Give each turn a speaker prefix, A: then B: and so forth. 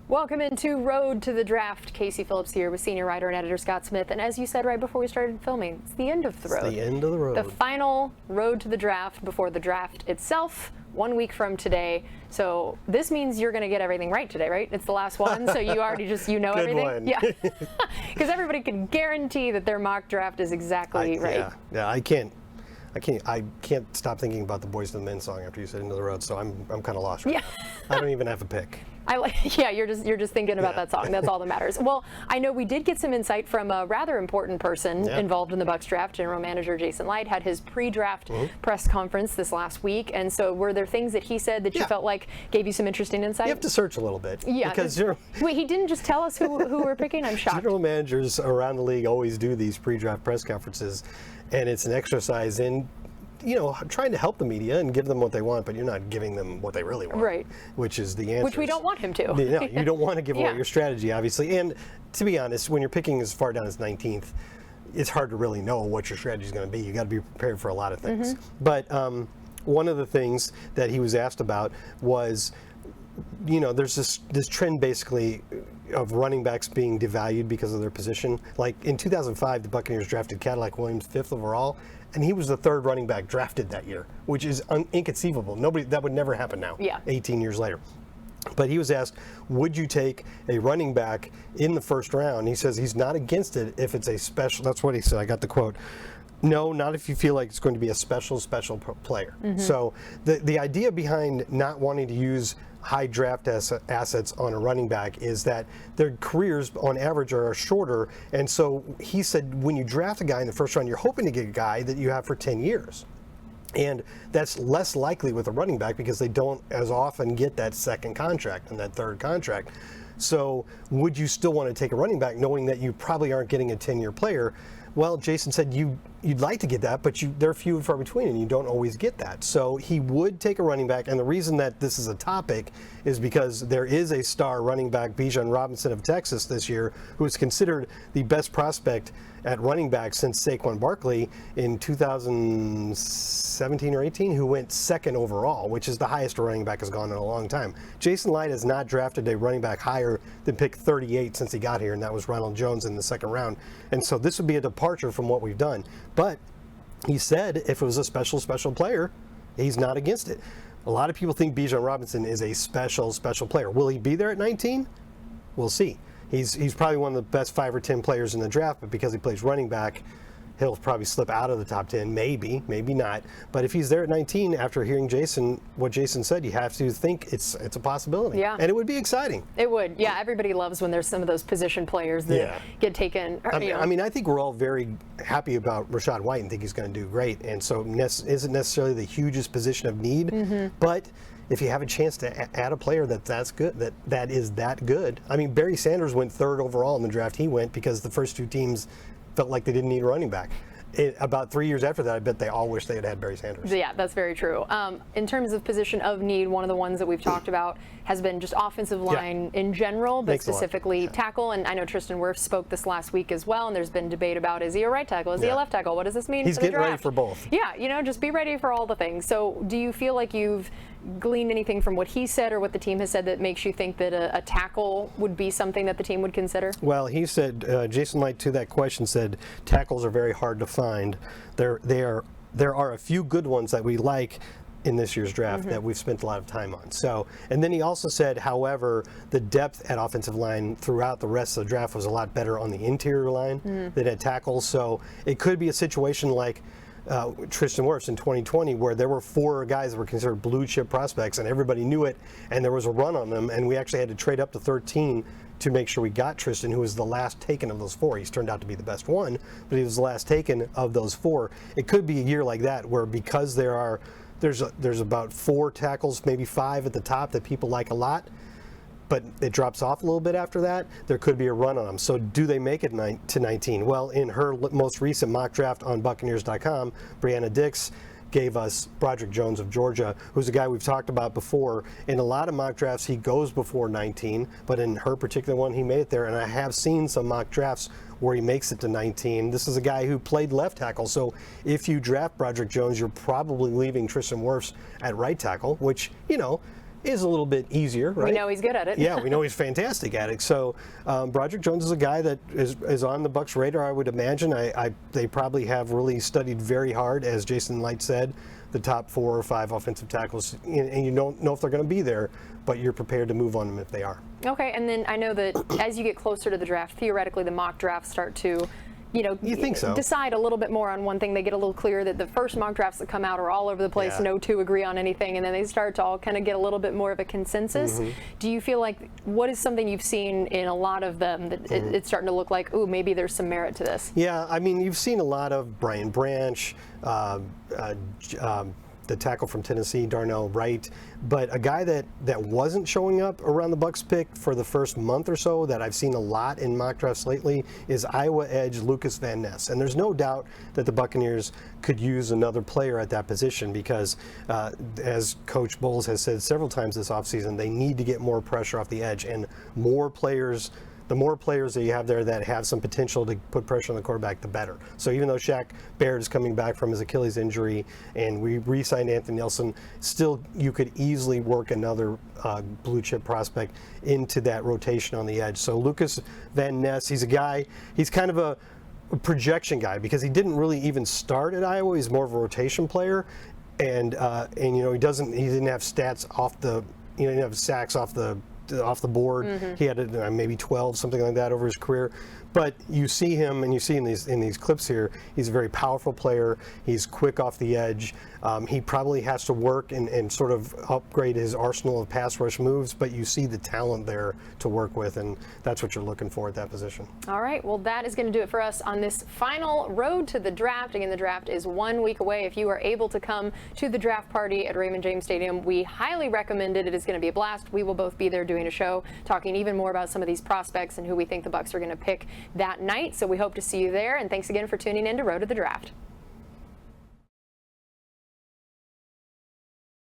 A: Welcome into Road to the Draft. Casey Phillips here with senior writer and editor Scott Smith. And as you said right before we started filming, it's the end of the road.
B: It's the end of the road.
A: The final road to the draft before the draft itself, 1 week from today. So this means you're going to get everything right today, right? It's the last one, so you already know
B: Good
A: everything.
B: one.
A: Yeah, because everybody can guarantee that their mock draft is exactly right.
B: Yeah, I can't stop thinking about the Boys to the Men song after you said "Into the Road," so I'm kind of lost right now. I don't even have a pick.
A: You're just thinking about that song. That's all that matters. Well, I know we did get some insight from a rather important person involved in the Bucs draft. General Manager Jason Licht had his pre-draft press conference this last week, and so were there things that he said that you felt like gave you some interesting insight?
B: You have to search a little bit.
A: Yeah.
B: Because
A: wait, he didn't just tell us who we're picking? I'm shocked.
B: General managers around the league always do these pre-draft press conferences, and it's an exercise in trying to help the media and give them what they want, but you're not giving them what they really want,
A: right?
B: Which is the answer.
A: Which we don't want him to.
B: You don't want to give away your strategy, obviously. And to be honest, when you're picking as far down as 19th, it's hard to really know what your strategy is going to be. You got to be prepared for a lot of things. But one of the things that he was asked about was, there's this trend basically of running backs being devalued because of their position. Like in 2005, the Buccaneers drafted Cadillac Williams 5th overall, and he was the 3rd running back drafted that year, which is inconceivable. That would never happen now, 18 years later. But he was asked, would you take a running back in the 1st round? He says he's not against it if it's a special, that's what he said, I got the quote. No, not if you feel like it's going to be a special player. So the idea behind not wanting to use high draft assets on a running back is that their careers on average are shorter, and so he said when you draft a guy in the 1st round, you're hoping to get a guy that you have for 10 years. And that's less likely with a running back because they don't as often get that 2nd contract and that 3rd contract. So would you still want to take a running back knowing that you probably aren't getting a 10-year player? Well, Jason said you'd like to get that, but they're few and far between, and you don't always get that. So he would take a running back, and the reason that this is a topic is because there is a star running back, Bijan Robinson of Texas this year, who is considered the best prospect at running back since Saquon Barkley in 2017 or 18, who went 2nd overall, which is the highest a running back has gone in a long time. Jason Licht has not drafted a running back higher than pick 38 since he got here, and that was Ronald Jones in the 2nd round. And so this would be a departure from what we've done. But he said if it was a special player, he's not against it. A lot of people think Bijan Robinson is a special player. Will he be there at 19? We'll see. He's probably one of the best 5 or 10 players in the draft, but because he plays running back, he'll probably slip out of the top 10, maybe not. But if he's there at 19, after hearing what Jason said, you have to think it's a possibility.
A: Yeah.
B: And it would be exciting.
A: It would. Yeah, everybody loves when there's some of those position players that get taken.
B: I mean, I think we're all very happy about Rachaad White and think he's going to do great. And so Ness isn't necessarily the hugest position of need, but if you have a chance to add a player that's good, that is that good. I mean, Barry Sanders went 3rd overall in the draft. He went because the first 2 teams felt like they didn't need a running back. About 3 years after that, I bet they all wish they had had Barry Sanders.
A: Yeah, that's very true. In terms of position of need, one of the ones that we've talked about has been just offensive line in general, but specifically tackle. And I know Tristan Wirfs spoke this last week as well, and there's been debate about, is he a right tackle? Is he a left tackle? What does this mean
B: He's
A: for the
B: getting
A: draft?
B: ready for both.
A: Yeah, just be ready for all the things. So do you feel like you've gleaned anything from what he said or what the team has said that makes you think that a tackle would be something that the team would consider?
B: Well, he said, Jason Licht to that question said, tackles are very hard to find. There are a few good ones that we like in this year's draft that we've spent a lot of time on. So, and then he also said, however, the depth at offensive line throughout the rest of the draft was a lot better on the interior line than at tackles. So it could be a situation like Tristan Wirfs in 2020 where there were 4 guys that were considered blue chip prospects and everybody knew it and there was a run on them and we actually had to trade up to 13 to make sure we got Tristan, who was the last taken of those 4. He's turned out to be the best one, but he was the last taken of those 4. It could be a year like that where because there's about 4 tackles, maybe 5 at the top that people like a lot, but it drops off a little bit after that, there could be a run on them. So do they make it to 19? Well, in her most recent mock draft on Buccaneers.com, Brianna Dix gave us Broderick Jones of Georgia, who's a guy we've talked about before. In a lot of mock drafts, he goes before 19, but in her particular one, he made it there. And I have seen some mock drafts where he makes it to 19. This is a guy who played left tackle. So if you draft Broderick Jones, you're probably leaving Tristan Wirfs at right tackle, which, is a little bit easier, right?
A: We know he's good at it.
B: Yeah, we know he's fantastic at it. So Broderick Jones is a guy that is on the Bucs' radar, I would imagine. They probably have really studied very hard, as Jason Licht said, the top 4 or 5 offensive tackles, and you don't know if they're going to be there, but you're prepared to move on them if they are.
A: Okay, and then I know that as you get closer to the draft, theoretically the mock drafts start to,
B: you think so?
A: Decide a little bit more on one thing. They get a little clearer that the first mock drafts that come out are all over the place,
B: Yeah.
A: no two agree on anything, and then they start to all kind of get a little bit more of a consensus. Do you feel like, what is something you've seen in a lot of them that it's starting to look like, ooh, maybe there's some merit to this?
B: Yeah, I mean, you've seen a lot of Brian Branch, the tackle from Tennessee, Darnell Wright, but a guy that wasn't showing up around the Bucs pick for the first month or so that I've seen a lot in mock drafts lately is Iowa edge Lukas Van Ness. And there's no doubt that the Buccaneers could use another player at that position because, as Coach Bowles has said several times this offseason, they need to get more pressure off the edge and more players. The more players that you have there that have some potential to put pressure on the quarterback, the better. So even though Shaq Barrett is coming back from his Achilles injury and we re-signed Anthony Nelson, still you could easily work another blue chip prospect into that rotation on the edge. So Lukas Van Ness, he's a guy, he's kind of a projection guy because he didn't really even start at Iowa. He's more of a rotation player, and he didn't have stats off the, he didn't have sacks off the board. He had maybe 12, something like that over his career. But you see him, and you see in these clips here, he's a very powerful player. He's quick off the edge. He probably has to work and sort of upgrade his arsenal of pass rush moves, but you see the talent there to work with, and that's what you're looking for at that position.
A: All right, well, that is going to do it for us on this final road to the draft. Again, the draft is 1 week away. If you are able to come to the draft party at Raymond James Stadium, we highly recommend it. It is going to be a blast. We will both be there doing a show, talking even more about some of these prospects and who we think the Bucs are going to pick that night. So we hope to see you there, and thanks again for tuning in to Road to the Draft.